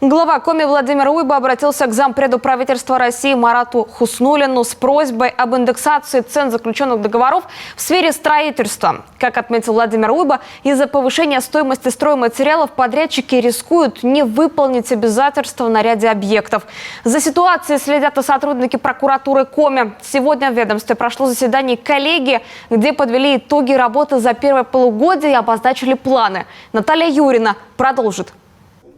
Глава Коми Владимир Уйба обратился к зампреду правительства России Марату Хуснуллину с просьбой об индексации цен заключенных договоров в сфере строительства. Как отметил Владимир Уйба, из-за повышения стоимости стройматериалов подрядчики рискуют не выполнить обязательства на ряде объектов. За ситуацией следят и сотрудники прокуратуры Коми. Сегодня в ведомстве прошло заседание коллегии, где подвели итоги работы за первое полугодие и обозначили планы. Наталья Юрина продолжит.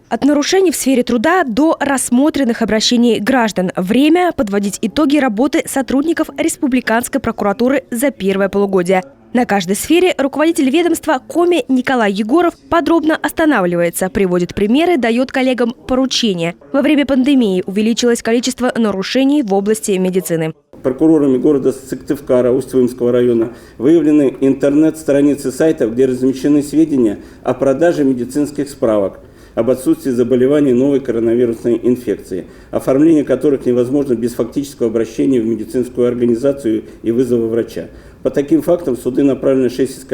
От нарушений в сфере труда до рассмотренных обращений граждан. Время подводить итоги работы сотрудников Республиканской прокуратуры за первое полугодие. На каждой сфере руководитель ведомства Коми Николай Егоров подробно останавливается, приводит примеры, дает коллегам поручения. Во время пандемии увеличилось количество нарушений в области медицины. Прокурорами города Сыктывкара, Усть-Илимского района выявлены интернет-страницы сайтов, где размещены сведения о продаже медицинских справок, об отсутствии заболеваний новой коронавирусной инфекции, оформление которых невозможно без фактического обращения в медицинскую организацию и вызова врача. По таким фактам в суды направлены 6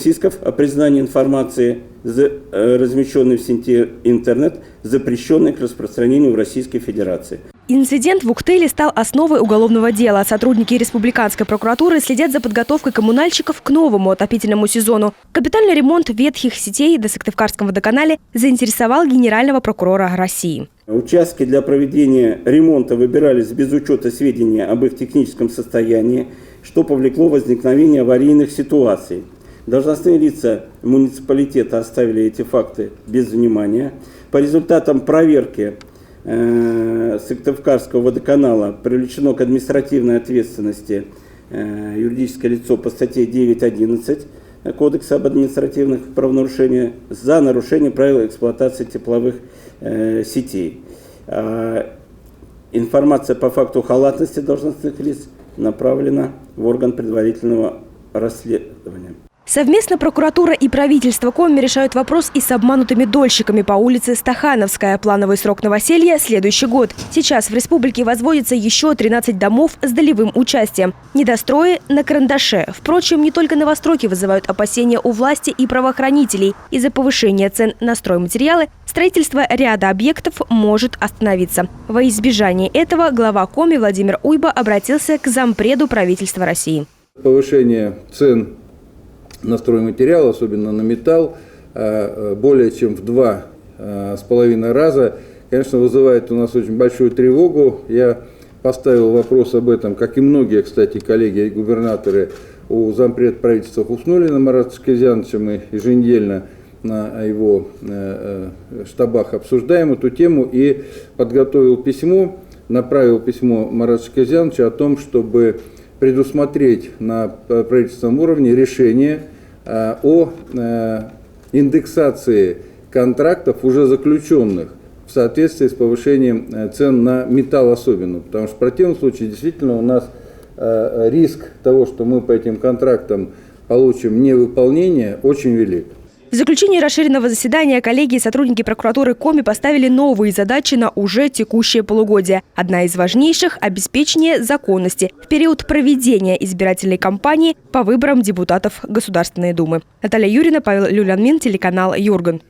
исков о признании информации, размещенной в сети интернет, запрещенной к распространению в Российской Федерации. Инцидент в Уктыле стал основой уголовного дела. Сотрудники Республиканской прокуратуры следят за подготовкой коммунальщиков к новому отопительному сезону. Капитальный ремонт ветхих сетей до Сыктывкарском водоканале заинтересовал генерального прокурора России. Участки для проведения ремонта выбирались без учета сведений об их техническом состоянии, что повлекло возникновение аварийных ситуаций. Должностные лица муниципалитета оставили эти факты без внимания. По результатам проверки Сыктывкарского водоканала привлечено к административной ответственности юридическое лицо по статье 9.11 Кодекса об административных правонарушениях за нарушение правил эксплуатации тепловых сетей. Информация по факту халатности должностных лиц направлена в орган предварительного расследования. Совместно прокуратура и правительство Коми решают вопрос и с обманутыми дольщиками по улице Стахановская. Плановый срок новоселья – следующий год. Сейчас в республике возводится еще 13 домов с долевым участием. Недострои на карандаше. Впрочем, не только новостройки вызывают опасения у власти и правоохранителей. Из-за повышения цен на стройматериалы строительство ряда объектов может остановиться. Во избежание этого глава Коми Владимир Уйба обратился к зампреду правительства России. Повышение цен на стройматериал, особенно на металл, более чем в 2,5 раза, конечно, вызывает у нас очень большую тревогу. Я поставил вопрос об этом, как и многие, кстати, коллеги и губернаторы, у зампреда правительства Хуснуллина Марата Шакирзяновича. Мы еженедельно на его штабах обсуждаем эту тему и подготовил письмо, направил письмо Марату Шакирзяновичу о том, чтобы предусмотреть на правительственном уровне решение о индексации контрактов, уже заключенных, в соответствии с повышением цен на металл особенно. Потому что в противном случае действительно у нас риск того, что мы по этим контрактам получим невыполнение, очень велик. В заключении расширенного заседания коллеги и сотрудники прокуратуры Коми поставили новые задачи на уже текущее полугодие. Одна из важнейших – обеспечение законности в период проведения избирательной кампании по выборам депутатов Государственной Думы. Наталья Юрина, Павел Люлянмин, телеканал Юрган.